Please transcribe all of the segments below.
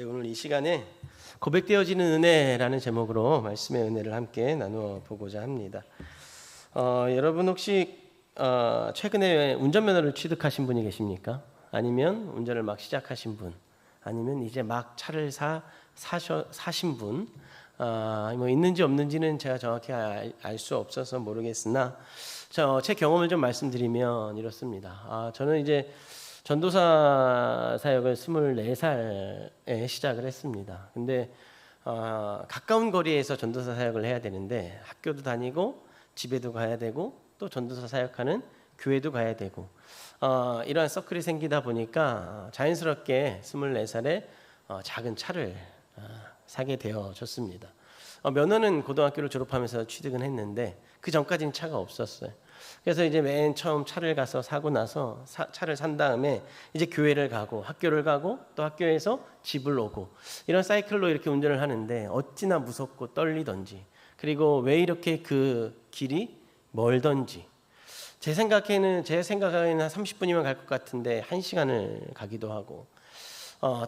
네, 오늘 이 시간에 고백되어지는 은혜라는 제목으로 말씀의 은혜를 함께 나누어 보고자 합니다. 여러분 혹시 최근에 운전면허를 취득하신 분이 계십니까? 아니면 운전을 막 시작하신 분, 아니면 이제 막 차를 사신 분, 뭐 있는지 없는지는 제가 정확히 알 수 없어서 모르겠으나 제 경험을 좀 말씀드리면 이렇습니다. 저는 이제 전도사 사역을 24살에 시작을 했습니다. 근데 가까운 거리에서 전도사 사역을 해야 되는데 학교도 다니고 집에도 가야 되고 또 전도사 사역하는 교회도 가야 되고 이러한 서클이 생기다 보니까 자연스럽게 24살에 작은 차를 사게 되어졌습니다. 면허는 고등학교를 졸업하면서 취득은 했는데 그 전까지는 차가 없었어요. 그래서 이제 맨 처음 차를 가서 사고 나서 차를 산 다음에 이제 교회를 가고 학교를 가고 또 학교에서 집을 오고 이런 사이클로 이렇게 운전을 하는데 어찌나 무섭고 떨리던지, 그리고 왜 이렇게 그 길이 멀던지, 제 생각에는 한 30분이면 갈 것 같은데 1시간을 가기도 하고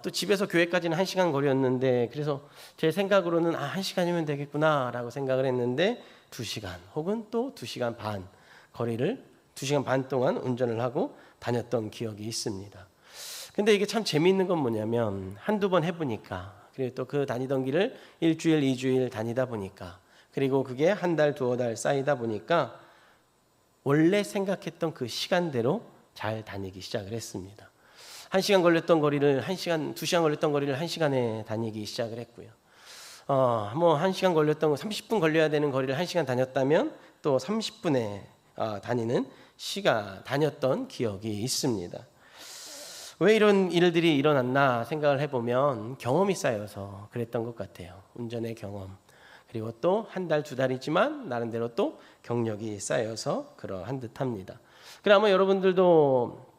또 집에서 교회까지는 1시간 거리였는데, 그래서 제 생각으로는 1시간이면 되겠구나라고 생각을 했는데 2시간 혹은 또 2시간 반 거리를 2시간 반 동안 운전을 하고 다녔던 기억이 있습니다. 근데 이게 참 재미있는 건 뭐냐면 한두 번 해보니까, 그리고 또 그 다니던 길을 1주일 2주일 다니다 보니까, 그리고 그게 한 달 두어 달 쌓이다 보니까 원래 생각했던 그 시간대로 잘 다니기 시작을 했습니다. 1시간 걸렸던 거리를 2시간 걸렸던 거리를 1시간에 다니기 시작을 했고요. 뭐 1시간 걸렸던 거 30분 걸려야 되는 거리를 1시간 다녔다면 또 30분에 다녔던 기억이 있습니다. 왜 이런 일들이 일어났나 생각을 해보면 경험이 쌓여서 그랬던 것 같아요. 운전의 경험, 그리고 또 한 달, 두 달이지만 나름대로 또 경력이 쌓여서 그러한 듯합니다. 그럼 아마 여러분들도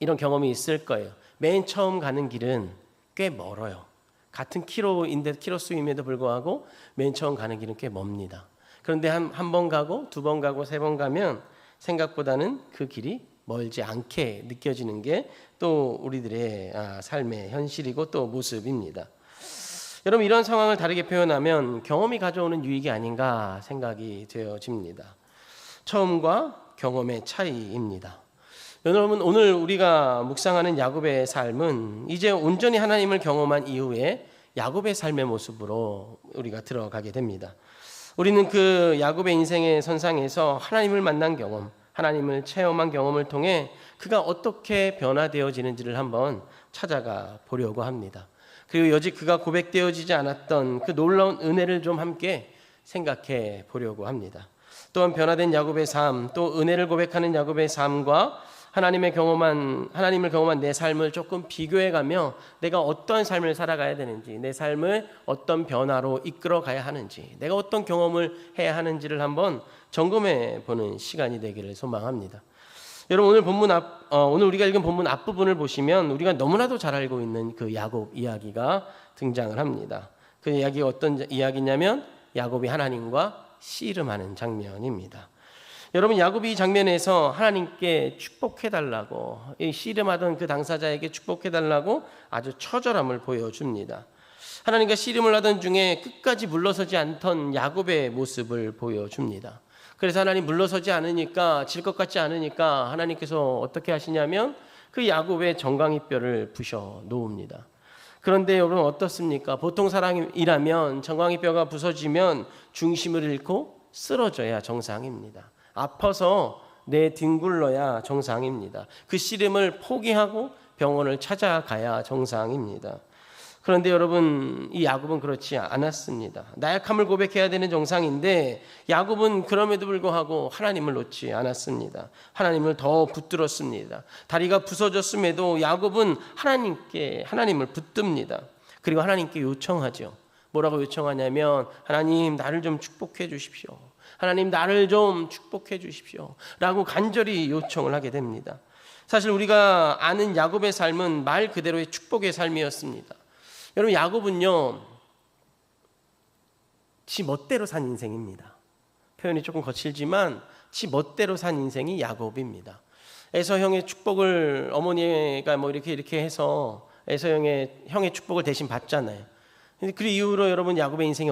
이런 경험이 있을 거예요. 맨 처음 가는 길은 꽤 멀어요. 같은 키로수임에도 불구하고 맨 처음 가는 길은 꽤 멉니다. 그런데 한 번 가고 두 번 가고 세 번 가면 생각보다는 그 길이 멀지 않게 느껴지는 게 또 우리들의 삶의 현실이고 또 모습입니다. 여러분, 이런 상황을 다르게 표현하면 경험이 가져오는 유익이 아닌가 생각이 되어집니다. 처음과 경험의 차이입니다. 여러분, 오늘 우리가 묵상하는 야곱의 삶은 이제 온전히 하나님을 경험한 이후에 야곱의 삶의 모습으로 우리가 들어가게 됩니다. 우리는 그 야곱의 인생의 선상에서 하나님을 만난 경험, 하나님을 체험한 경험을 통해 그가 어떻게 변화되어지는지를 한번 찾아가 보려고 합니다. 그리고 여직 그가 고백되어지지 않았던 그 놀라운 은혜를 좀 함께 생각해 보려고 합니다. 또한 변화된 야곱의 삶, 또 은혜를 고백하는 야곱의 삶과 하나님을 경험한 내 삶을 조금 비교해가며 내가 어떤 삶을 살아가야 되는지, 내 삶을 어떤 변화로 이끌어 가야 하는지, 내가 어떤 경험을 해야 하는지를 한번 점검해 보는 시간이 되기를 소망합니다. 여러분, 오늘 우리가 읽은 본문 앞부분을 보시면 우리가 너무나도 잘 알고 있는 그 야곱 이야기가 등장을 합니다. 그 이야기가 어떤 이야기냐면 야곱이 하나님과 씨름하는 장면입니다. 여러분, 야곱이 이 장면에서 하나님께 축복해달라고, 이 씨름하던 그 당사자에게 축복해달라고 아주 처절함을 보여줍니다. 하나님과 씨름을 하던 중에 끝까지 물러서지 않던 야곱의 모습을 보여줍니다. 그래서 하나님 물러서지 않으니까, 질 것 같지 않으니까 하나님께서 어떻게 하시냐면 그 야곱의 정강이뼈를 부셔 놓습니다. 그런데 여러분, 어떻습니까? 보통 사람이라면 정강이뼈가 부서지면 중심을 잃고 쓰러져야 정상입니다. 아파서 내뒹굴러야 정상입니다. 그 씨름을 포기하고 병원을 찾아가야 정상입니다. 그런데 여러분, 이 야곱은 그렇지 않았습니다. 나약함을 고백해야 되는 정상인데 야곱은 그럼에도 불구하고 하나님을 놓지 않았습니다. 하나님을 더 붙들었습니다. 다리가 부서졌음에도 야곱은 하나님을 붙듭니다. 그리고 하나님께 요청하죠. 뭐라고 요청하냐면, 하나님, 나를 좀 축복해 주십시오. 하나님, 나를 좀 축복해 주십시오 라고 간절히 요청을 하게 됩니다. 사실 우리가 아는 야곱의 삶은 말 그대로의 축복의 삶이었습니다. 여러분, 야곱은요, 지 멋대로 산 인생입니다. 표현이 조금 거칠지만 지 멋대로 산 인생이 야곱입니다. 에서 형의 축복을 어머니가 뭐 이렇게 해서 에서 형의 축복을 대신 받잖아요. 근데 그 이후로 여러분 야곱의 인생이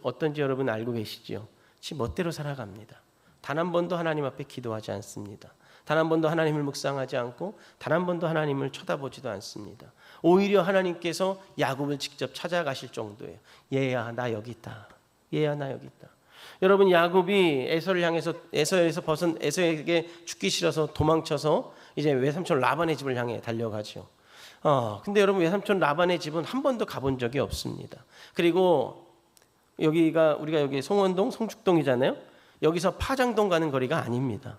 어떤지 여러분 알고 계시지요? 지 멋대로 살아갑니다. 단 한 번도 하나님 앞에 기도하지 않습니다. 단 한 번도 하나님을 묵상하지 않고 단 한 번도 하나님을 쳐다보지도 않습니다. 오히려 하나님께서 야곱을 직접 찾아가실 정도예요. 얘야 나 여기 있다. 얘야 나 여기 있다. 여러분 야곱이 에서를 향해서 에서에게 죽기 싫어서 도망쳐서 이제 외삼촌 라반의 집을 향해 달려가죠. 근데 여러분 외삼촌 라반의 집은 한 번도 가본 적이 없습니다. 그리고 우리가 여기 송원동, 송축동이잖아요. 여기서 파장동 가는 거리가 아닙니다.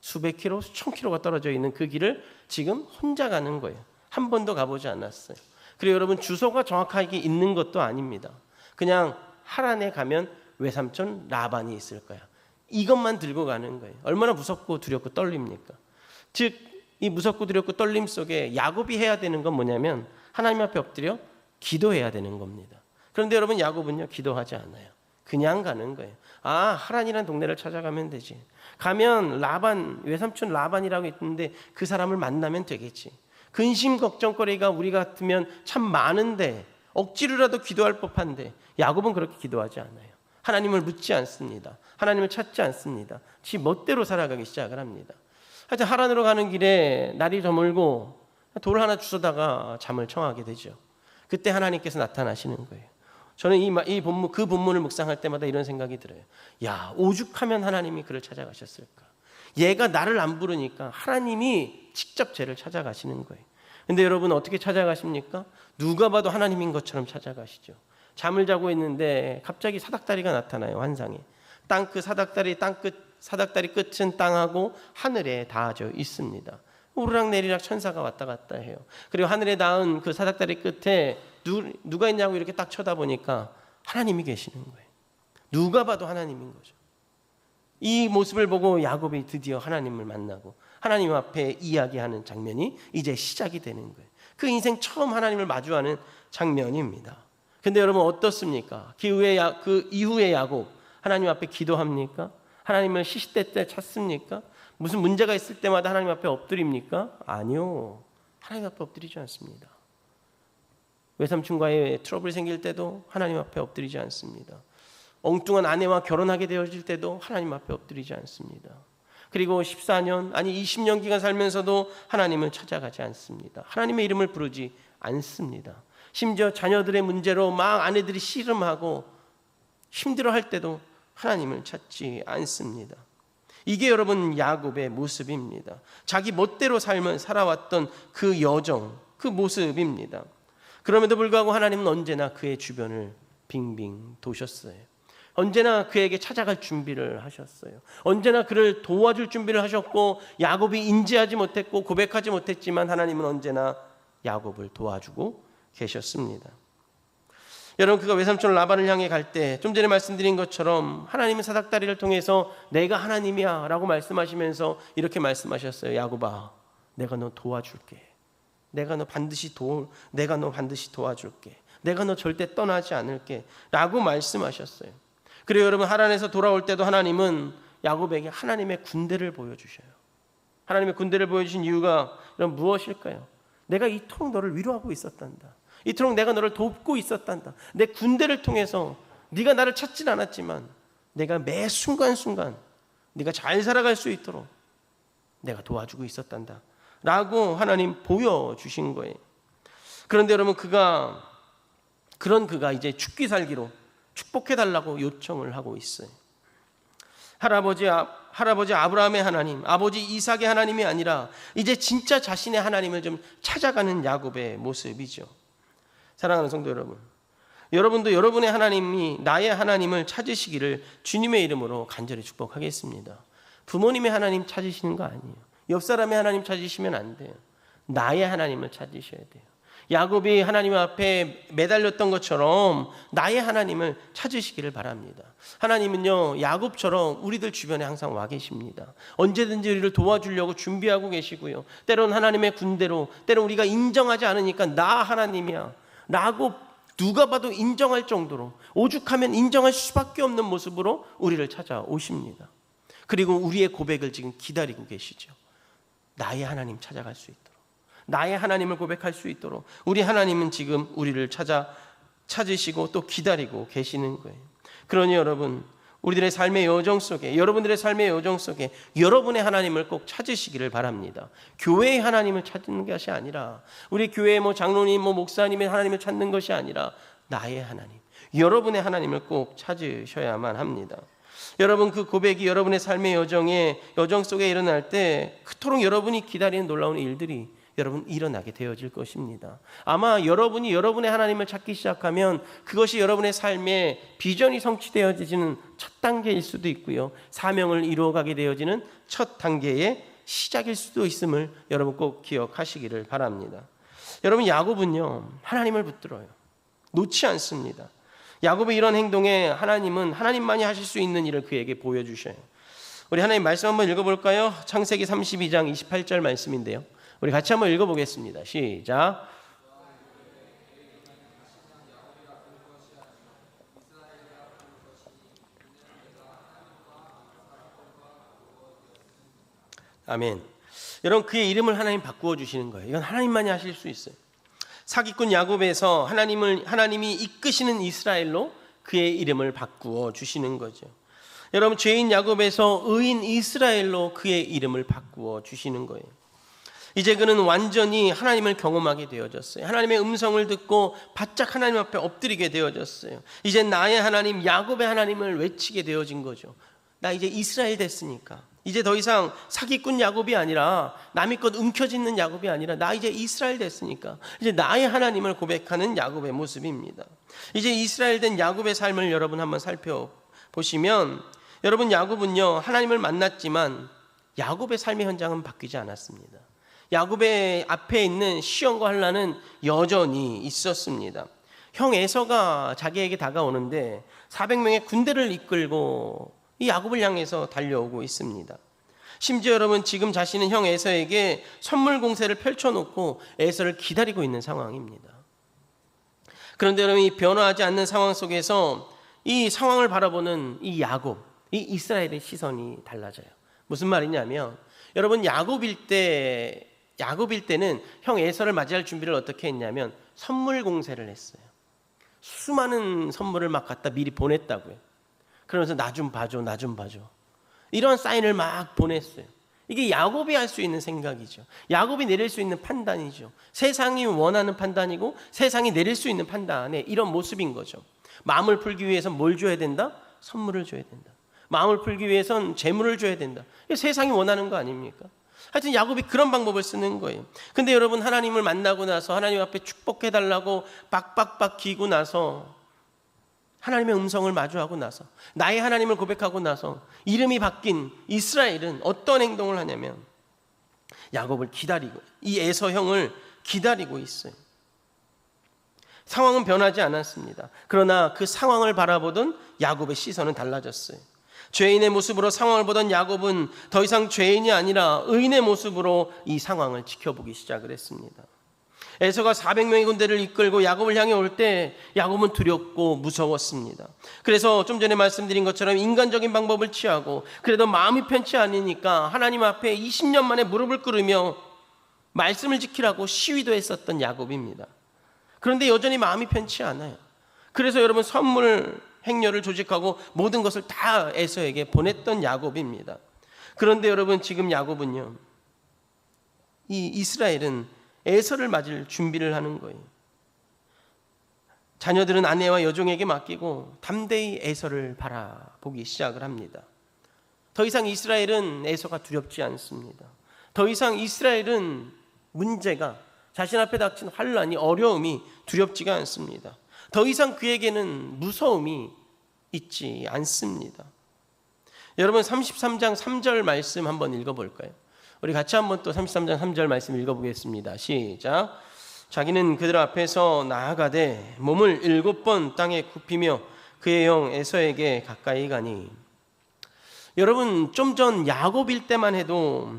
수백 킬로, 수천 킬로가 떨어져 있는 그 길을 지금 혼자 가는 거예요. 한 번도 가보지 않았어요. 그리고 여러분 주소가 정확하게 있는 것도 아닙니다. 그냥 하란에 가면 외삼촌 라반이 있을 거야. 이것만 들고 가는 거예요. 얼마나 무섭고 두렵고 떨립니까? 즉 이 무섭고 두렵고 떨림 속에 야곱이 해야 되는 건 뭐냐면 하나님 앞에 엎드려 기도해야 되는 겁니다. 그런데 여러분 야곱은요 기도하지 않아요. 그냥 가는 거예요. 하란이라는 동네를 찾아가면 되지. 가면 외삼촌 라반이라고 있는데 그 사람을 만나면 되겠지. 근심 걱정거리가 우리 같으면 참 많은데 억지로라도 기도할 법한데 야곱은 그렇게 기도하지 않아요. 하나님을 묻지 않습니다. 하나님을 찾지 않습니다. 지 멋대로 살아가기 시작을 합니다. 하여튼 하란으로 가는 길에 날이 저물고 돌 하나 주워다가 잠을 청하게 되죠. 그때 하나님께서 나타나시는 거예요. 저는 그 본문을 묵상할 때마다 이런 생각이 들어요. 야, 오죽하면 하나님이 그를 찾아가셨을까. 얘가 나를 안 부르니까 하나님이 직접 쟤를 찾아가시는 거예요. 근데 여러분 어떻게 찾아가십니까? 누가 봐도 하나님인 것처럼 찾아가시죠. 잠을 자고 있는데 갑자기 사닥다리가 나타나요. 환상에. 사닥다리 끝은 땅하고 하늘에 닿아져 있습니다. 오르락내리락 천사가 왔다 갔다 해요. 그리고 하늘에 닿은 그 사닥다리 끝에 누가 있냐고 이렇게 딱 쳐다보니까 하나님이 계시는 거예요. 누가 봐도 하나님인 거죠. 이 모습을 보고 야곱이 드디어 하나님을 만나고 하나님 앞에 이야기하는 장면이 이제 시작이 되는 거예요. 그 인생 처음 하나님을 마주하는 장면입니다. 근데 여러분 어떻습니까? 그 이후에 야곱 하나님 앞에 기도합니까? 하나님을 시시때때 찾습니까? 무슨 문제가 있을 때마다 하나님 앞에 엎드립니까? 아니요. 하나님 앞에 엎드리지 않습니다. 외삼촌과의 트러블이 생길 때도 하나님 앞에 엎드리지 않습니다. 엉뚱한 아내와 결혼하게 되어질 때도 하나님 앞에 엎드리지 않습니다. 그리고 14년 아니 20년 기간 살면서도 하나님을 찾아가지 않습니다. 하나님의 이름을 부르지 않습니다. 심지어 자녀들의 문제로 막 아내들이 씨름하고 힘들어할 때도 하나님을 찾지 않습니다. 이게 여러분 야곱의 모습입니다. 자기 멋대로 살아왔던 그 여정, 그 모습입니다. 그럼에도 불구하고 하나님은 언제나 그의 주변을 빙빙 도셨어요. 언제나 그에게 찾아갈 준비를 하셨어요. 언제나 그를 도와줄 준비를 하셨고 야곱이 인지하지 못했고 고백하지 못했지만 하나님은 언제나 야곱을 도와주고 계셨습니다. 여러분 그가 외삼촌 라반을 향해 갈 때 좀 전에 말씀드린 것처럼 하나님은 사닥다리를 통해서 내가 하나님이야 라고 말씀하시면서 이렇게 말씀하셨어요. 야곱아 내가 너 도와줄게. 내가 너 반드시 도와줄게. 내가 너 절대 떠나지 않을게 라고 말씀하셨어요. 그리고 여러분 하란에서 돌아올 때도 하나님은 야곱에게 하나님의 군대를 보여주셔요. 하나님의 군대를 보여주신 이유가 여러분 무엇일까요? 내가 이토록 너를 위로하고 있었단다. 이토록 내가 너를 돕고 있었단다. 내 군대를 통해서 네가 나를 찾진 않았지만 내가 매 순간순간 네가 잘 살아갈 수 있도록 내가 도와주고 있었단다 라고 하나님 보여주신 거예요. 그런데 여러분 그가 이제 죽기 살기로 축복해달라고 요청을 하고 있어요. 할아버지 아브라함의 하나님, 아버지 이삭의 하나님이 아니라 이제 진짜 자신의 하나님을 좀 찾아가는 야곱의 모습이죠. 사랑하는 성도 여러분, 여러분도 여러분의 하나님이 나의 하나님을 찾으시기를 주님의 이름으로 간절히 축복하겠습니다. 부모님의 하나님 찾으시는 거 아니에요. 옆 사람의 하나님 찾으시면 안 돼요. 나의 하나님을 찾으셔야 돼요. 야곱이 하나님 앞에 매달렸던 것처럼 나의 하나님을 찾으시기를 바랍니다. 하나님은요 야곱처럼 우리들 주변에 항상 와 계십니다. 언제든지 우리를 도와주려고 준비하고 계시고요. 때론 하나님의 군대로, 때론 우리가 인정하지 않으니까 나 하나님이야 라고 누가 봐도 인정할 정도로 오죽하면 인정할 수밖에 없는 모습으로 우리를 찾아오십니다. 그리고 우리의 고백을 지금 기다리고 계시죠. 나의 하나님 찾아갈 수 있도록, 나의 하나님을 고백할 수 있도록 우리 하나님은 지금 우리를 찾으시고 또 기다리고 계시는 거예요. 그러니 여러분, 우리들의 삶의 여정 속에, 여러분들의 삶의 여정 속에 여러분의 하나님을 꼭 찾으시기를 바랍니다. 교회의 하나님을 찾는 것이 아니라, 우리 교회의 장로님, 목사님의 하나님을 찾는 것이 아니라 나의 하나님, 여러분의 하나님을 꼭 찾으셔야만 합니다. 여러분, 그 고백이 여러분의 삶의 여정 속에 일어날 때 그토록 여러분이 기다리는 놀라운 일들이 여러분 일어나게 되어질 것입니다. 아마 여러분이 여러분의 하나님을 찾기 시작하면 그것이 여러분의 삶의 비전이 성취되어지는 첫 단계일 수도 있고요, 사명을 이루어가게 되어지는 첫 단계의 시작일 수도 있음을 여러분 꼭 기억하시기를 바랍니다. 여러분, 야곱은요 하나님을 붙들어요. 놓지 않습니다. 야곱의 이런 행동에 하나님은 하나님만이 하실 수 있는 일을 그에게 보여주셔요. 우리 하나님 말씀 한번 읽어볼까요? 창세기 32장 28절 말씀인데요, 우리 같이 한번 읽어보겠습니다. 시작. 아멘. 여러분, 그의 이름을 하나님 바꾸어 주시는 거예요. 이건 하나님만이 하실 수 있어요. 사기꾼 야곱에서 하나님이 이끄시는 이스라엘로 그의 이름을 바꾸어 주시는 거죠. 여러분, 죄인 야곱에서 의인 이스라엘로 그의 이름을 바꾸어 주시는 거예요. 이제 그는 완전히 하나님을 경험하게 되어졌어요. 하나님의 음성을 듣고 바짝 하나님 앞에 엎드리게 되어졌어요. 이제 나의 하나님, 야곱의 하나님을 외치게 되어진 거죠. 나 이제 이스라엘 됐으니까, 이제 더 이상 사기꾼 야곱이 아니라, 남의 것 움켜쥐는 야곱이 아니라 나 이제 이스라엘 됐으니까 이제 나의 하나님을 고백하는 야곱의 모습입니다. 이제 이스라엘 된 야곱의 삶을 여러분 한번 살펴보시면, 여러분, 야곱은요 하나님을 만났지만 야곱의 삶의 현장은 바뀌지 않았습니다. 야곱의 앞에 있는 시험과 환난은 여전히 있었습니다. 형 에서가 자기에게 다가오는데 400명의 군대를 이끌고 이 야곱을 향해서 달려오고 있습니다. 심지어 여러분, 지금 자신은 형 에서에게 선물 공세를 펼쳐놓고 에서를 기다리고 있는 상황입니다. 그런데 여러분, 이 변화하지 않는 상황 속에서 이 상황을 바라보는 이 야곱, 이 이스라엘의 시선이 달라져요. 무슨 말이냐면, 여러분, 야곱일 때는 형 에서를 맞이할 준비를 어떻게 했냐면 선물 공세를 했어요. 수많은 선물을 막 갖다 미리 보냈다고요. 그러면서 나 좀 봐줘, 나 좀 봐줘, 이런 사인을 막 보냈어요. 이게 야곱이 할 수 있는 생각이죠. 야곱이 내릴 수 있는 판단이죠. 세상이 원하는 판단이고 세상이 내릴 수 있는 판단의 이런 모습인 거죠. 마음을 풀기 위해서 뭘 줘야 된다? 선물을 줘야 된다. 마음을 풀기 위해선 재물을 줘야 된다. 이게 세상이 원하는 거 아닙니까? 하여튼 야곱이 그런 방법을 쓰는 거예요. 근데 여러분, 하나님을 만나고 나서 하나님 앞에 축복해달라고 빡빡빡 기고 나서, 하나님의 음성을 마주하고 나서, 나의 하나님을 고백하고 나서 이름이 바뀐 이스라엘은 어떤 행동을 하냐면 야곱을 기다리고, 이 에서 형을 기다리고 있어요. 상황은 변하지 않았습니다. 그러나 그 상황을 바라보던 야곱의 시선은 달라졌어요. 죄인의 모습으로 상황을 보던 야곱은 더 이상 죄인이 아니라 의인의 모습으로 이 상황을 지켜보기 시작을 했습니다. 에서가 400명의 군대를 이끌고 야곱을 향해 올 때 야곱은 두렵고 무서웠습니다. 그래서 좀 전에 말씀드린 것처럼 인간적인 방법을 취하고, 그래도 마음이 편치 않으니까 하나님 앞에 20년 만에 무릎을 꿇으며 말씀을 지키라고 시위도 했었던 야곱입니다. 그런데 여전히 마음이 편치 않아요. 그래서 여러분, 선물 행렬을 조직하고 모든 것을 다 에서에게 보냈던 야곱입니다. 그런데 여러분, 지금 야곱은요, 이 이스라엘은 에서를 맞을 준비를 하는 거예요. 자녀들은 아내와 여종에게 맡기고 담대히 에서를 바라보기 시작을 합니다. 더 이상 이스라엘은 에서가 두렵지 않습니다. 더 이상 이스라엘은 문제가, 자신 앞에 닥친 환난이, 어려움이 두렵지가 않습니다. 더 이상 그에게는 무서움이 있지 않습니다. 여러분, 33장 3절 말씀 한번 읽어볼까요? 우리 같이 한번 또 33장 3절 말씀 읽어보겠습니다. 시작. 자기는 그들 앞에서 나아가되 몸을 7번 땅에 굽히며 그의 형 에서에게 가까이 가니. 여러분, 좀 전 야곱일 때만 해도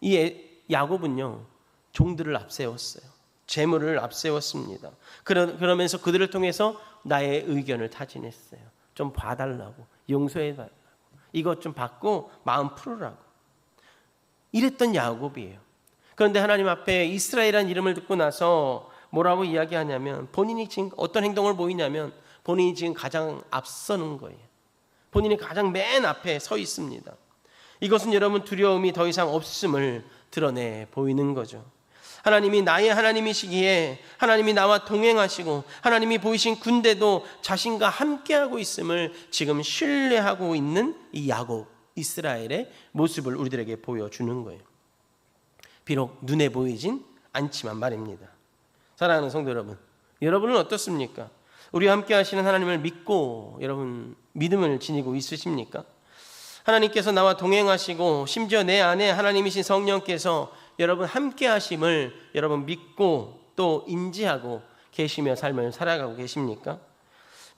이 야곱은요 종들을 앞세웠어요. 재물을 앞세웠습니다. 그러면서 그들을 통해서 나의 의견을 타진했어요. 좀 봐달라고, 용서해달라고, 이것 좀 받고 마음 풀으라고, 이랬던 야곱이에요. 그런데 하나님 앞에 이스라엘이라는 이름을 듣고 나서 뭐라고 이야기하냐면 본인이 지금 어떤 행동을 보이냐면 본인이 지금 가장 앞서는 거예요. 본인이 가장 맨 앞에 서 있습니다. 이것은 여러분 두려움이 더 이상 없음을 드러내 보이는 거죠. 하나님이 나의 하나님이시기에 하나님이 나와 동행하시고 하나님이 보이신 군대도 자신과 함께하고 있음을 지금 신뢰하고 있는 이 야곱, 이스라엘의 모습을 우리들에게 보여주는 거예요. 비록 눈에 보이진 않지만 말입니다. 사랑하는 성도 여러분, 여러분은 어떻습니까? 우리와 함께 하시는 하나님을 믿고 여러분 믿음을 지니고 있으십니까? 하나님께서 나와 동행하시고 심지어 내 안에 하나님이신 성령께서 여러분 함께 하심을 여러분 믿고 또 인지하고 계시며 삶을 살아가고 계십니까?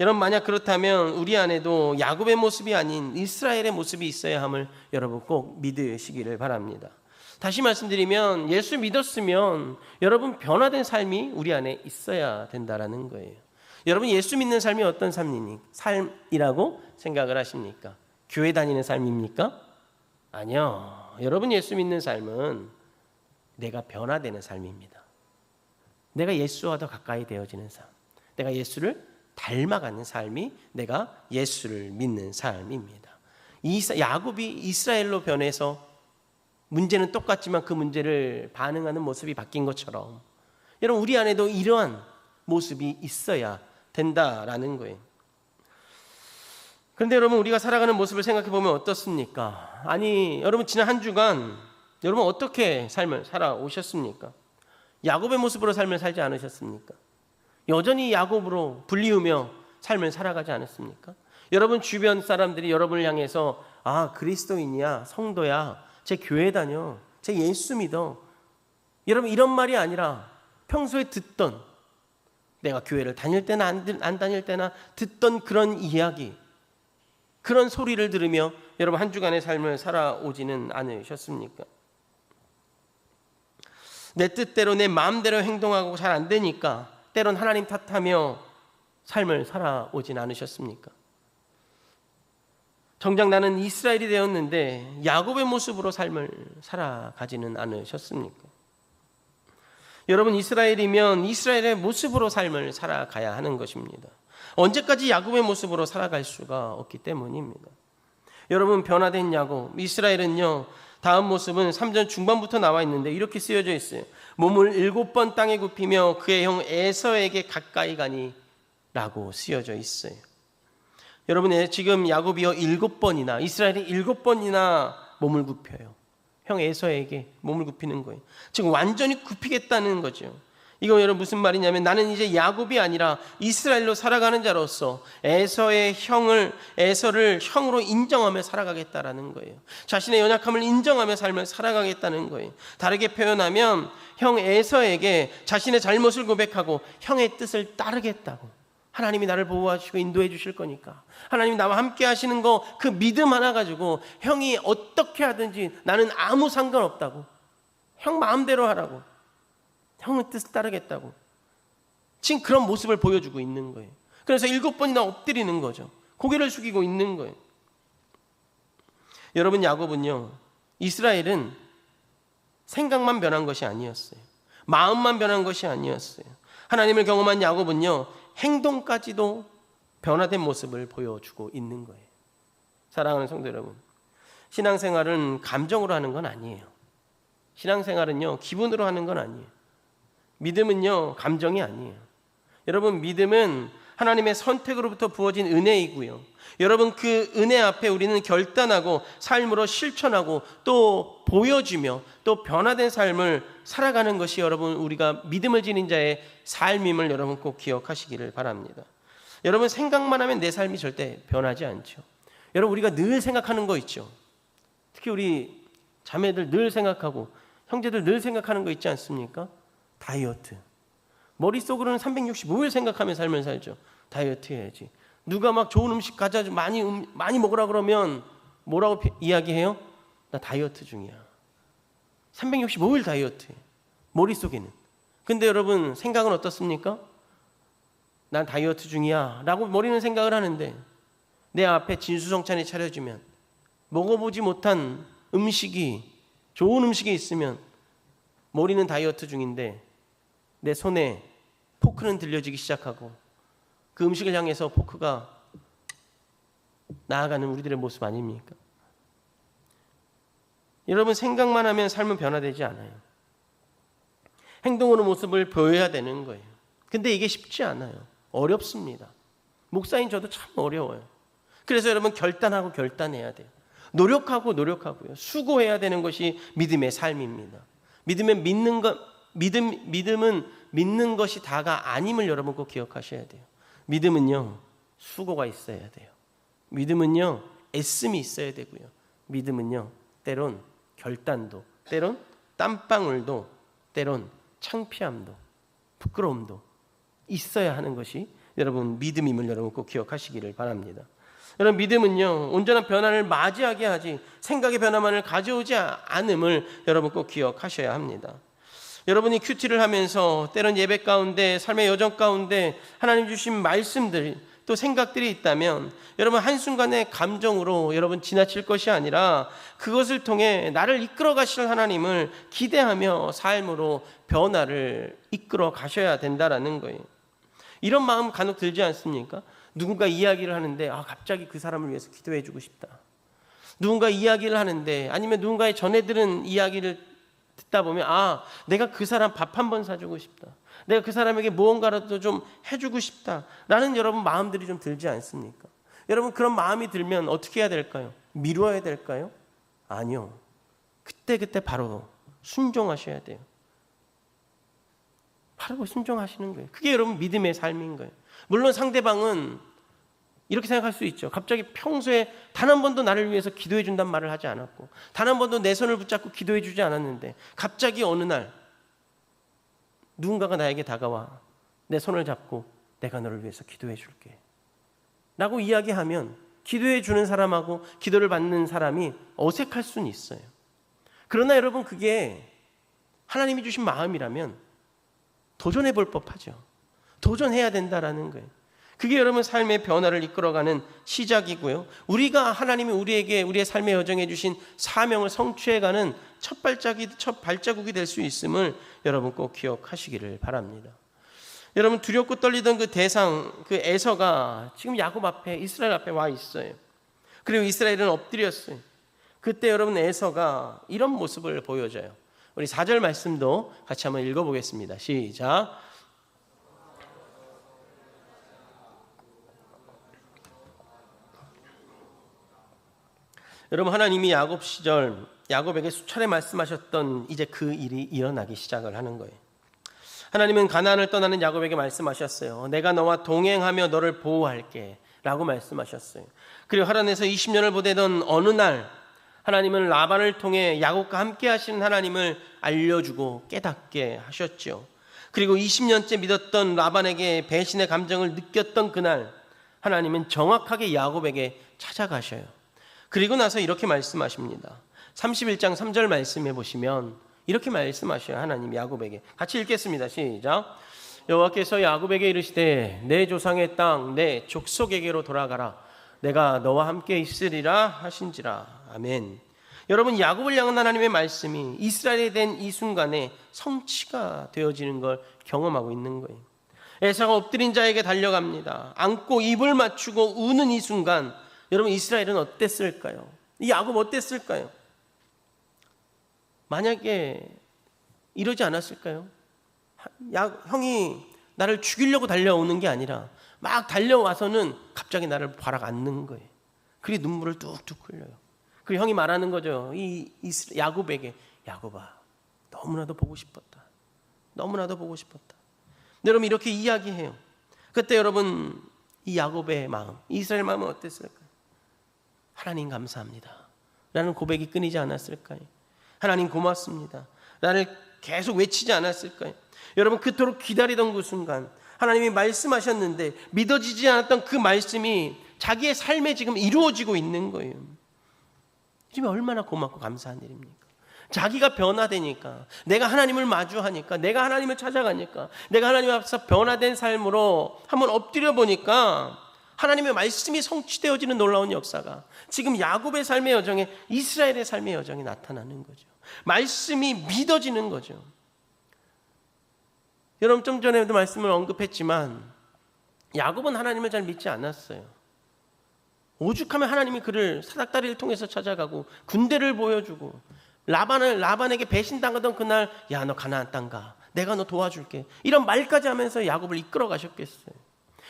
여러분 만약 그렇다면 우리 안에도 야곱의 모습이 아닌 이스라엘의 모습이 있어야 함을 여러분 꼭 믿으시기를 바랍니다. 다시 말씀드리면 예수 믿었으면 여러분 변화된 삶이 우리 안에 있어야 된다라는 거예요. 여러분 예수 믿는 삶이 어떤 삶이라고 생각을 하십니까? 교회 다니는 삶입니까? 아니요. 여러분 예수 믿는 삶은 내가 변화되는 삶입니다. 내가 예수와 더 가까이 되어지는 삶, 내가 예수를 닮아가는 삶이 내가 예수를 믿는 삶입니다. 야곱이 이스라엘로 변해서 문제는 똑같지만 그 문제를 반응하는 모습이 바뀐 것처럼 여러분 우리 안에도 이러한 모습이 있어야 된다라는 거예요. 그런데 여러분 우리가 살아가는 모습을 생각해 보면 어떻습니까? 아니 여러분 지난 한 주간 여러분 어떻게 삶을 살아오셨습니까? 야곱의 모습으로 삶을 살지 않으셨습니까? 여전히 야곱으로 불리우며 삶을 살아가지 않았습니까? 여러분 주변 사람들이 여러분을 향해서 아 그리스도인이야, 성도야, 제 교회 다녀, 제 예수 믿어, 여러분 이런 말이 아니라 평소에 듣던, 내가 교회를 다닐 때나 안 다닐 때나 듣던 그런 이야기, 그런 소리를 들으며 여러분 한 주간의 삶을 살아오지는 않으셨습니까? 내 뜻대로 내 마음대로 행동하고 잘 안 되니까 때론 하나님 탓하며 삶을 살아오진 않으셨습니까? 정작 나는 이스라엘이 되었는데 야곱의 모습으로 삶을 살아가지는 않으셨습니까? 여러분 이스라엘이면 이스라엘의 모습으로 삶을 살아가야 하는 것입니다. 언제까지 야곱의 모습으로 살아갈 수가 없기 때문입니다. 여러분 변화된 야곱, 이스라엘은요 다음 모습은 3절 중반부터 나와 있는데 이렇게 쓰여져 있어요. 몸을 7번 땅에 굽히며 그의 형 에서에게 가까이 가니 라고 쓰여져 있어요. 여러분 지금 야곱이요 7번이나 이스라엘이 7번이나 몸을 굽혀요. 형 에서에게 몸을 굽히는 거예요. 지금 완전히 굽히겠다는 거죠. 이거 여러분 무슨 말이냐면 나는 이제 야곱이 아니라 이스라엘로 살아가는 자로서 에서를 형으로 인정하며 살아가겠다라는 거예요. 자신의 연약함을 인정하며 삶을 살아가겠다는 거예요. 다르게 표현하면 형 에서에게 자신의 잘못을 고백하고 형의 뜻을 따르겠다고. 하나님이 나를 보호하시고 인도해 주실 거니까 하나님이 나와 함께 하시는 거 그 믿음 하나 가지고 형이 어떻게 하든지 나는 아무 상관없다고. 형 마음대로 하라고. 형의 뜻을 따르겠다고. 지금 그런 모습을 보여주고 있는 거예요. 그래서 7번이나 엎드리는 거죠. 고개를 숙이고 있는 거예요. 여러분 야곱은요 이스라엘은 생각만 변한 것이 아니었어요. 마음만 변한 것이 아니었어요. 하나님을 경험한 야곱은요 행동까지도 변화된 모습을 보여주고 있는 거예요. 사랑하는 성도 여러분, 신앙생활은 감정으로 하는 건 아니에요. 신앙생활은요 기분으로 하는 건 아니에요. 믿음은요 감정이 아니에요. 여러분 믿음은 하나님의 선택으로부터 부어진 은혜이고요. 여러분 그 은혜 앞에 우리는 결단하고 삶으로 실천하고 또 보여주며 또 변화된 삶을 살아가는 것이 여러분 우리가 믿음을 지닌 자의 삶임을 여러분 꼭 기억하시기를 바랍니다. 여러분 생각만 하면 내 삶이 절대 변하지 않죠. 여러분 우리가 늘 생각하는 거 있죠. 특히 우리 자매들 늘 생각하고 형제들 늘 생각하는 거 있지 않습니까? 다이어트. 머릿속으로는 365일 생각하며 삶을 살죠. 다이어트 해야지. 누가 막 좋은 음식 가자 많이 먹으라 그러면 뭐라고 이야기해요? 나 다이어트 중이야. 365일 다이어트. 머릿속에는. 근데 여러분 생각은 어떻습니까? 난 다이어트 중이야 라고 머리는 생각을 하는데 내 앞에 진수성찬이 차려지면 먹어보지 못한 음식이 좋은 음식이 있으면 머리는 다이어트 중인데 내 손에 포크는 들려지기 시작하고 그 음식을 향해서 포크가 나아가는 우리들의 모습 아닙니까? 여러분, 생각만 하면 삶은 변화되지 않아요. 행동으로 모습을 보여야 되는 거예요. 근데 이게 쉽지 않아요. 어렵습니다. 목사인 저도 참 어려워요. 그래서 여러분, 결단하고 결단해야 돼요. 노력하고 노력하고요. 수고해야 되는 것이 믿음의 삶입니다. 믿음은 믿는 것이 다가 아님을 여러분 꼭 기억하셔야 돼요. 믿음은요, 수고가 있어야 돼요. 믿음은요, 애씀이 있어야 되고요. 믿음은요, 때론 결단도, 때론 땀방울도, 때론 창피함도, 부끄러움도 있어야 하는 것이 여러분 믿음임을 여러분 꼭 기억하시기를 바랍니다. 여러분, 믿음은요, 온전한 변화를 맞이하게 하지 생각의 변화만을 가져오지 않음을 여러분 꼭 기억하셔야 합니다. 여러분이 큐티를 하면서 때론 예배 가운데, 삶의 여정 가운데 하나님 주신 말씀들, 또 생각들이 있다면 여러분, 한순간의 감정으로 여러분 지나칠 것이 아니라 그것을 통해 나를 이끌어 가실 하나님을 기대하며 삶으로 변화를 이끌어 가셔야 된다라는 거예요. 이런 마음 간혹 들지 않습니까? 누군가 이야기를 하는데 갑자기 그 사람을 위해서 기도해 주고 싶다. 누군가 이야기를 하는데, 아니면 누군가의 전해 들은 이야기를 듣다 보면 내가 그 사람 밥 한 번 사주고 싶다. 내가 그 사람에게 무언가라도 좀 해주고 싶다라는 여러분 마음들이 좀 들지 않습니까? 여러분, 그런 마음이 들면 어떻게 해야 될까요? 미루어야 될까요? 아니요. 그때 바로 순종하셔야 돼요. 바로 순종하시는 거예요. 그게 여러분 믿음의 삶인 거예요. 물론 상대방은 이렇게 생각할 수 있죠. 갑자기 평소에 단 한 번도 나를 위해서 기도해 준단 말을 하지 않았고, 단 한 번도 내 손을 붙잡고 기도해 주지 않았는데 갑자기 어느 날 누군가가 나에게 다가와 내 손을 잡고 내가 너를 위해서 기도해 줄게 라고 이야기하면 기도해 주는 사람하고 기도를 받는 사람이 어색할 수는 있어요. 그러나 여러분, 그게 하나님이 주신 마음이라면 도전해 볼 법하죠. 도전해야 된다라는 거예요. 그게 여러분 삶의 변화를 이끌어가는 시작이고요. 우리가 하나님이 우리에게 우리의 삶의 여정에 주신 사명을 성취해가는 첫 발자국이 될 수 있음을 여러분 꼭 기억하시기를 바랍니다. 여러분, 두렵고 떨리던 그 대상, 그 에서가 지금 야곱 앞에, 이스라엘 앞에 와 있어요. 그리고 이스라엘은 엎드렸어요. 그때 여러분 에서가 이런 모습을 보여줘요. 우리 4절 말씀도 같이 한번 읽어보겠습니다. 시작. 여러분, 하나님이 야곱 시절 야곱에게 수차례 말씀하셨던 이제 그 일이 일어나기 시작을 하는 거예요. 하나님은 가나안을 떠나는 야곱에게 말씀하셨어요. 내가 너와 동행하며 너를 보호할게 라고 말씀하셨어요. 그리고 하란에서 20년을 보내던 어느 날 하나님은 라반을 통해 야곱과 함께 하시는 하나님을 알려주고 깨닫게 하셨죠. 그리고 20년째 믿었던 라반에게 배신의 감정을 느꼈던 그날 하나님은 정확하게 야곱에게 찾아가셔요. 그리고 나서 이렇게 말씀하십니다. 31장 3절 말씀해 보시면 이렇게 말씀하셔요. 하나님 야곱에게. 같이 읽겠습니다. 시작. 여호와께서 야곱에게 이르시되 내 조상의 땅 내 족속에게로 돌아가라. 내가 너와 함께 있으리라 하신지라. 아멘. 여러분, 야곱을 향한 하나님의 말씀이 이스라엘에 된 이 순간에 성취가 되어지는 걸 경험하고 있는 거예요. 에사가 엎드린 자에게 달려갑니다. 안고 입을 맞추고 우는 이 순간 여러분, 이스라엘은 어땠을까요? 이 야곱 어땠을까요? 만약에 이러지 않았을까요? 형이 나를 죽이려고 달려오는 게 아니라 막 달려와서는 갑자기 나를 바락 앉는 거예요. 그리고 눈물을 뚝뚝 흘려요. 그리고 형이 말하는 거죠. 이 야곱에게, 야곱아, 너무나도 보고 싶었다. 너무나도 보고 싶었다. 여러분, 이렇게 이야기해요. 그때 여러분, 이 야곱의 마음, 이스라엘 마음은 어땠을까요? 하나님 감사합니다 라는 고백이 끊이지 않았을까요? 하나님 고맙습니다 나를 계속 외치지 않았을까요? 여러분, 그토록 기다리던 그 순간 하나님이 말씀하셨는데 믿어지지 않았던 그 말씀이 자기의 삶에 지금 이루어지고 있는 거예요. 지금 얼마나 고맙고 감사한 일입니까? 자기가 변화되니까, 내가 하나님을 마주하니까, 내가 하나님을 찾아가니까, 내가 하나님 앞에서 변화된 삶으로 한번 엎드려 보니까 하나님의 말씀이 성취되어지는 놀라운 역사가 지금 야곱의 삶의 여정에, 이스라엘의 삶의 여정에 나타나는 거죠. 말씀이 믿어지는 거죠. 여러분 좀 전에도 말씀을 언급했지만 야곱은 하나님을 잘 믿지 않았어요. 오죽하면 하나님이 그를 사닥다리를 통해서 찾아가고 군대를 보여주고 라반에게 배신당하던 그날 야 너 가나안 땅 가, 내가 너 도와줄게, 이런 말까지 하면서 야곱을 이끌어 가셨겠어요.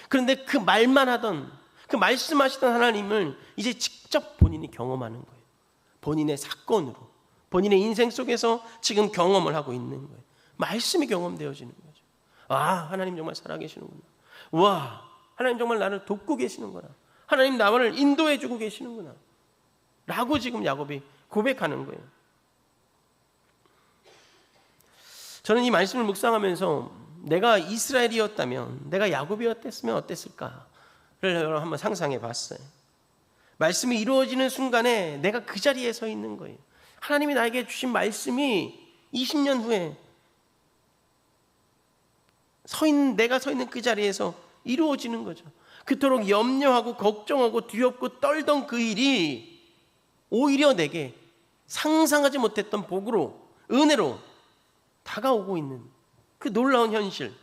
그런데 그 말만 하던, 그 말씀하시던 하나님을 이제 직접 본인이 경험하는 거예요. 본인의 사건으로, 본인의 인생 속에서 지금 경험을 하고 있는 거예요. 말씀이 경험되어지는 거죠. 아, 하나님 정말 살아계시는구나. 와, 하나님 정말 나를 돕고 계시는구나. 하나님 나를 인도해 주고 계시는구나 라고 지금 야곱이 고백하는 거예요. 저는 이 말씀을 묵상하면서 내가 이스라엘이었다면, 내가 야곱이었으면 어땠을까를 한번 상상해 봤어요. 말씀이 이루어지는 순간에 내가 그 자리에 서 있는 거예요. 하나님이 나에게 주신 말씀이 20년 후에 내가 서 있는 그 자리에서 이루어지는 거죠. 그토록 염려하고 걱정하고 두렵고 떨던 그 일이 오히려 내게 상상하지 못했던 복으로, 은혜로 다가오고 있는 그 놀라운 현실.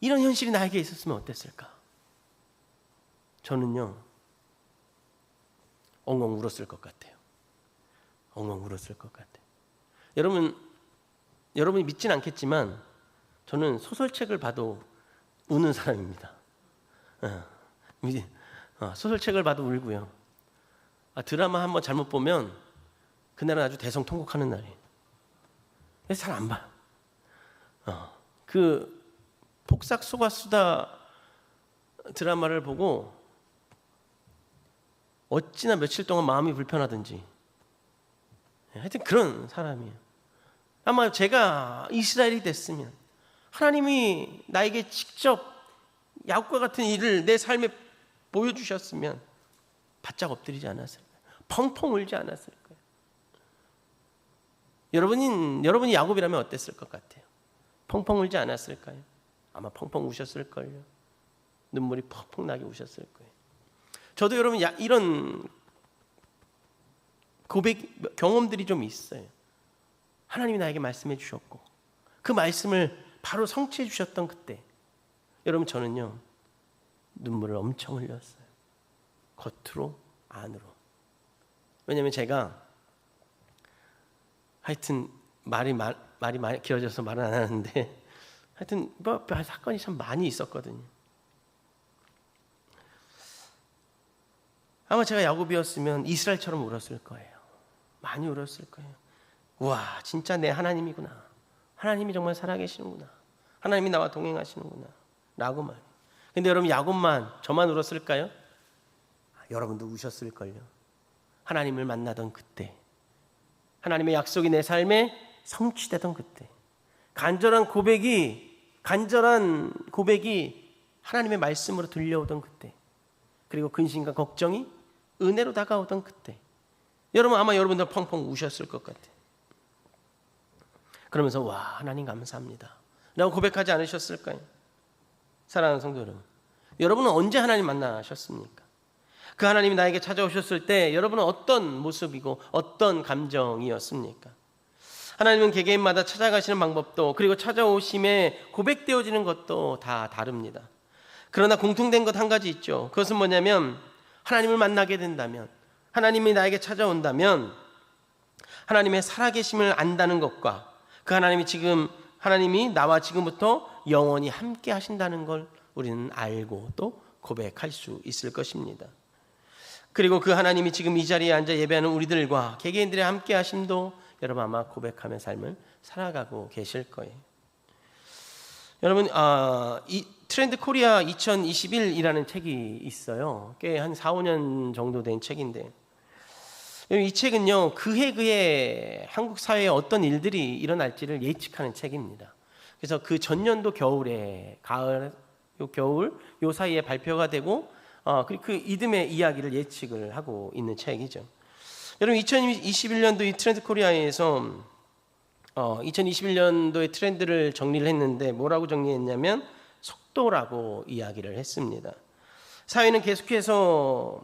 이런 현실이 나에게 있었으면 어땠을까? 저는요, 엉엉 울었을 것 같아요. 엉엉 울었을 것 같아요. 여러분이 믿진 않겠지만 저는 소설책을 봐도 우는 사람입니다. 소설책을 봐도 울고요. 드라마 한번 잘못 보면 그날은 아주 대성통곡하는 날이에요. 그래서 잘 안 봐요. 그 폭삭 속았수다 드라마를 보고 어찌나 며칠 동안 마음이 불편하든지, 하여튼 그런 사람이에요. 아마 제가 이스라엘이 됐으면, 하나님이 나에게 직접 야곱과 같은 일을 내 삶에 보여주셨으면 바짝 엎드리지 않았을까요? 펑펑 울지 않았을까요? 여러분이 야곱이라면 어땠을 것 같아요? 펑펑 울지 않았을까요? 아마 펑펑 우셨을걸요. 눈물이 펑펑 나게 우셨을 거예요. 저도 여러분 이런 고백 경험들이 좀 있어요. 하나님이 나에게 말씀해 주셨고 그 말씀을 바로 성취해 주셨던 그때, 여러분 저는요 눈물을 엄청 흘렸어요. 겉으로 안으로. 왜냐하면 제가 하여튼 말이 많이 길어져서 말은 안 하는데, 하여튼 사건이 참 많이 있었거든요. 아마 제가 야곱이었으면 이스라엘처럼 울었을 거예요. 많이 울었을 거예요. 와, 진짜 내 하나님이구나. 하나님이 정말 살아계시는구나. 하나님이 나와 동행하시는구나 라고 말해요. 근데 여러분, 야곱만, 저만 울었을까요? 여러분도 우셨을걸요. 하나님을 만나던 그때, 하나님의 약속이 내 삶에 성취되던 그때, 간절한 고백이 하나님의 말씀으로 들려오던 그때, 그리고 근심과 걱정이 은혜로 다가오던 그때, 여러분 아마 여러분들 펑펑 우셨을 것 같아요. 그러면서 와, 하나님 감사합니다 라고 고백하지 않으셨을까요? 사랑하는 성도 여러분, 여러분은 언제 하나님 만나셨습니까? 그 하나님이 나에게 찾아오셨을 때 여러분은 어떤 모습이고 어떤 감정이었습니까? 하나님은 개개인마다 찾아가시는 방법도, 그리고 찾아오심에 고백되어지는 것도 다 다릅니다. 그러나 공통된 것 한 가지 있죠. 그것은 뭐냐면, 하나님을 만나게 된다면, 하나님이 나에게 찾아온다면 하나님의 살아계심을 안다는 것과, 그 하나님이 나와 지금부터 영원히 함께 하신다는 걸 우리는 알고 또 고백할 수 있을 것입니다. 그리고 그 하나님이 지금 이 자리에 앉아 예배하는 우리들과 개개인들의 함께 하심도 여러분 아마 고백하며 삶을 살아가고 계실 거예요. 여러분, 이 트렌드 코리아 2021이라는 책이 있어요. 꽤 한 4, 5년 정도 된 책인데, 이 책은요, 그해 한국 사회에 어떤 일들이 일어날지를 예측하는 책입니다. 그래서 그 전년도 겨울에, 겨울 요 사이에 발표가 되고, 그리고 그 이듬해 이야기를 예측을 하고 있는 책이죠. 여러분, 2021년도 이 트렌드 코리아에서 2021년도의 트렌드를 정리를 했는데, 뭐라고 정리했냐면 속도라고 이야기를 했습니다. 사회는 계속해서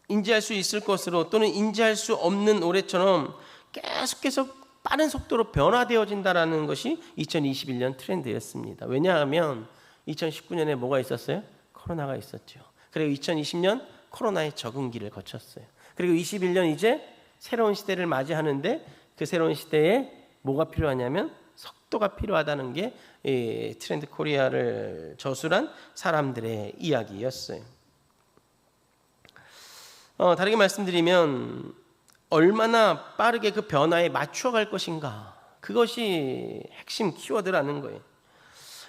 인지할 수 있을 것으로, 또는 인지할 수 없는 올해처럼 계속해서 빠른 속도로 변화되어진다라는 것이 2021년 트렌드였습니다. 왜냐하면 2019년에 뭐가 있었어요? 코로나가 있었죠. 그리고 2020년 코로나의 적응기를 거쳤어요. 그리고 21년 이제 새로운 시대를 맞이하는데 그 새로운 시대에 뭐가 필요하냐면 속도가 필요하다는 게 트렌드 코리아를 저술한 사람들의 이야기였어요. 다르게 말씀드리면 얼마나 빠르게 그 변화에 맞춰갈 것인가, 그것이 핵심 키워드라는 거예요.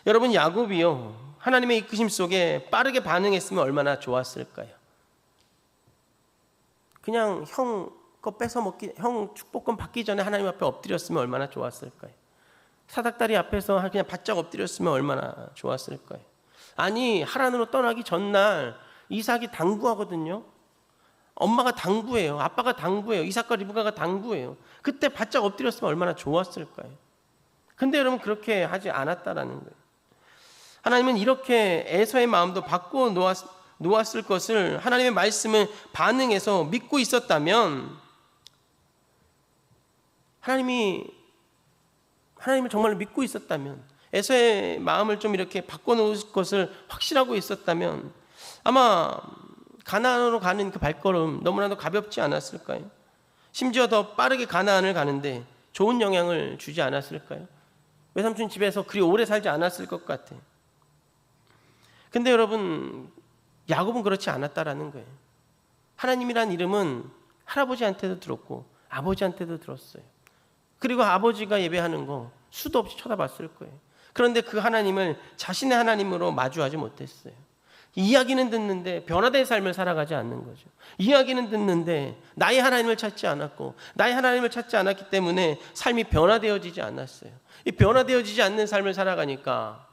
여러분, 야곱이요, 하나님의 이끄심 속에 빠르게 반응했으면 얼마나 좋았을까요? 그냥 형 거 뺏어 먹기, 형 축복권 받기 전에 하나님 앞에 엎드렸으면 얼마나 좋았을까요? 사닥다리 앞에서 그냥 바짝 엎드렸으면 얼마나 좋았을까요? 아니, 하란으로 떠나기 전날 이삭이 당부하거든요. 엄마가 당부해요. 아빠가 당부해요. 이삭과 리브가가 당부해요. 그때 바짝 엎드렸으면 얼마나 좋았을까요? 근데 여러분, 그렇게 하지 않았다라는 거예요. 하나님은 이렇게 에서의 마음도 바꿔 놓았을 것을 하나님의 말씀을 반응해서 믿고 있었다면, 하나님을 정말로 믿고 있었다면, 에서의 마음을 좀 이렇게 바꿔놓을 것을 확신하고 있었다면 아마 가나안으로 가는 그 발걸음 너무나도 가볍지 않았을까요? 심지어 더 빠르게 가나안을 가는데 좋은 영향을 주지 않았을까요? 외삼촌 집에서 그리 오래 살지 않았을 것 같아요. 근데 여러분, 야곱은 그렇지 않았다라는 거예요. 하나님이란 이름은 할아버지한테도 들었고 아버지한테도 들었어요. 그리고 아버지가 예배하는 거 수도 없이 쳐다봤을 거예요. 그런데 그 하나님을 자신의 하나님으로 마주하지 못했어요. 이야기는 듣는데 변화된 삶을 살아가지 않는 거죠. 이야기는 듣는데 나의 하나님을 찾지 않았고, 나의 하나님을 찾지 않았기 때문에 삶이 변화되어지지 않았어요. 이 변화되어지지 않는 삶을 살아가니까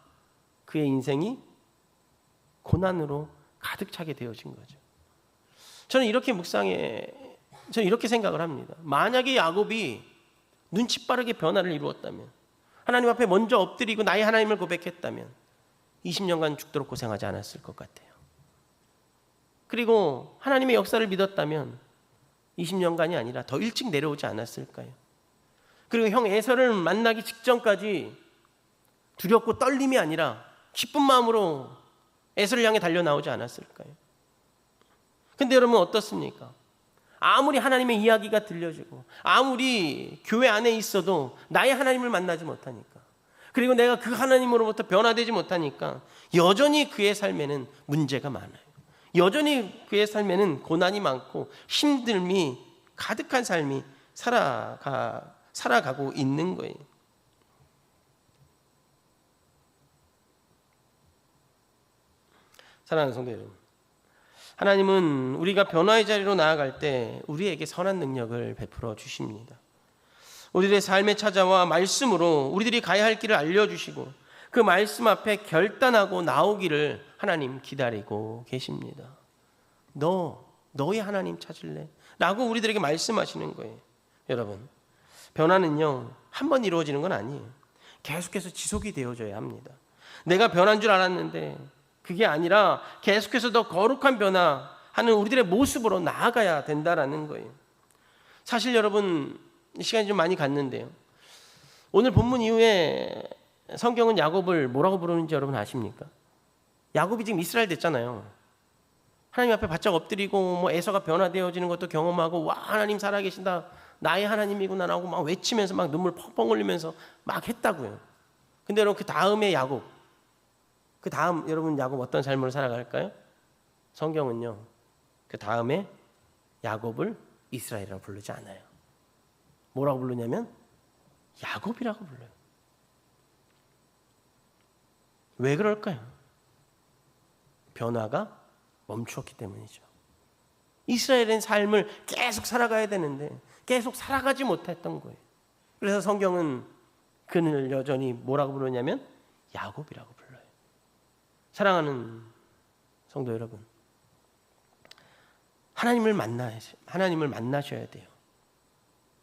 그의 인생이 고난으로 가득 차게 되어진 거죠. 저는 이렇게 생각을 합니다. 만약에 야곱이 눈치 빠르게 변화를 이루었다면, 하나님 앞에 먼저 엎드리고 나의 하나님을 고백했다면 20년간 죽도록 고생하지 않았을 것 같아요. 그리고 하나님의 역사를 믿었다면 20년간이 아니라 더 일찍 내려오지 않았을까요? 그리고 형 에서를 만나기 직전까지 두렵고 떨림이 아니라 기쁜 마음으로 에서를 향해 달려 나오지 않았을까요? 근데 여러분, 어떻습니까? 아무리 하나님의 이야기가 들려지고 아무리 교회 안에 있어도 나의 하나님을 만나지 못하니까, 그리고 내가 그 하나님으로부터 변화되지 못하니까 여전히 그의 삶에는 문제가 많아요. 여전히 그의 삶에는 고난이 많고 힘듦이 가득한 삶이 살아가고 있는 거예요. 사랑하는 성도 여러분, 하나님은 우리가 변화의 자리로 나아갈 때 우리에게 선한 능력을 베풀어 주십니다. 우리들의 삶에 찾아와 말씀으로 우리들이 가야 할 길을 알려주시고 그 말씀 앞에 결단하고 나오기를 하나님 기다리고 계십니다. 너희 하나님 찾을래? 라고 우리들에게 말씀하시는 거예요. 여러분, 변화는요, 한 번 이루어지는 건 아니에요. 계속해서 지속이 되어져야 합니다. 내가 변한 줄 알았는데 그게 아니라 계속해서 더 거룩한 변화하는 우리들의 모습으로 나아가야 된다라는 거예요. 사실 여러분, 시간이 좀 많이 갔는데요, 오늘 본문 이후에 성경은 야곱을 뭐라고 부르는지 여러분 아십니까? 야곱이 지금 이스라엘 됐잖아요. 하나님 앞에 바짝 엎드리고 에서가 변화되어지는 것도 경험하고, 와, 하나님 살아계신다, 나의 하나님이구나라고 막 외치면서 막 눈물 펑펑 흘리면서 막 했다고요. 근데 여러분, 그 다음에 여러분 야곱 어떤 삶으로 살아갈까요? 성경은요, 그 다음에 야곱을 이스라엘이라고 부르지 않아요. 뭐라고 부르냐면 야곱이라고 불러요. 왜 그럴까요? 변화가 멈추었기 때문이죠. 이스라엘의 삶을 계속 살아가야 되는데 계속 살아가지 못했던 거예요. 그래서 성경은 그를 여전히 뭐라고 부르냐면 야곱이라고 불러요. 사랑하는 성도 여러분, 하나님을 만나셔야 돼요.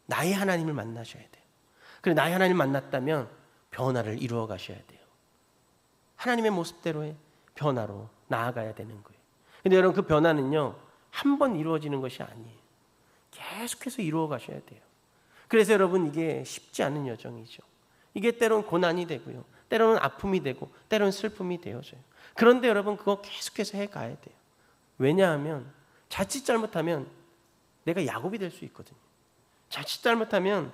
나의 하나님을 만나셔야 돼요. 그리고 나의 하나님을 만났다면 변화를 이루어 가셔야 돼요. 하나님의 모습대로의 변화로 나아가야 되는 거예요. 근데 여러분, 그 변화는요, 한 번 이루어지는 것이 아니에요. 계속해서 이루어 가셔야 돼요. 그래서 여러분 이게 쉽지 않은 여정이죠. 이게 때로는 고난이 되고요. 때로는 아픔이 되고 때로는 슬픔이 되어져요. 그런데 여러분 그거 계속해서 해가야 돼요. 왜냐하면 자칫 잘못하면 내가 야곱이 될 수 있거든요. 자칫 잘못하면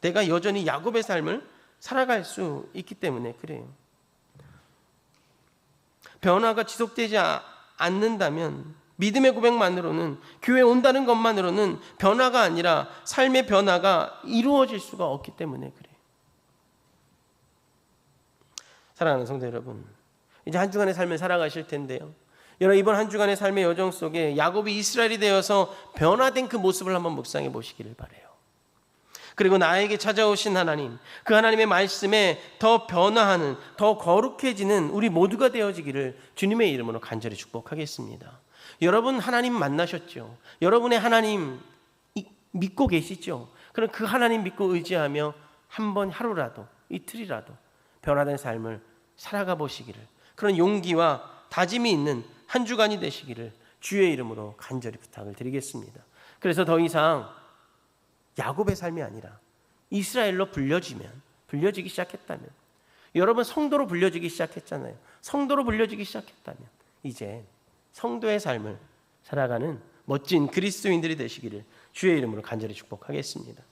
내가 여전히 야곱의 삶을 살아갈 수 있기 때문에 그래요. 변화가 지속되지 않는다면 믿음의 고백만으로는, 교회에 온다는 것만으로는 변화가 아니라 삶의 변화가 이루어질 수가 없기 때문에 그래요. 사랑하는 성도 여러분, 이제 한 주간의 삶을 살아가실 텐데요. 여러분 이번 한 주간의 삶의 여정 속에 야곱이 이스라엘이 되어서 변화된 그 모습을 한번 묵상해 보시기를 바라요. 그리고 나에게 찾아오신 하나님, 그 하나님의 말씀에 더 변화하는, 더 거룩해지는 우리 모두가 되어지기를 주님의 이름으로 간절히 축복하겠습니다. 여러분 하나님 만나셨죠? 여러분의 하나님 믿고 계시죠? 그럼 그 하나님 믿고 의지하며 한번 하루라도, 이틀이라도 변화된 삶을 살아가 보시기를, 그런 용기와 다짐이 있는 한 주간이 되시기를 주의 이름으로 간절히 부탁을 드리겠습니다. 그래서 더 이상 야곱의 삶이 아니라 이스라엘로 불려지기 시작했다면, 여러분 성도로 불려지기 시작했잖아요. 성도로 불려지기 시작했다면 이제 성도의 삶을 살아가는 멋진 그리스도인들이 되시기를 주의 이름으로 간절히 축복하겠습니다.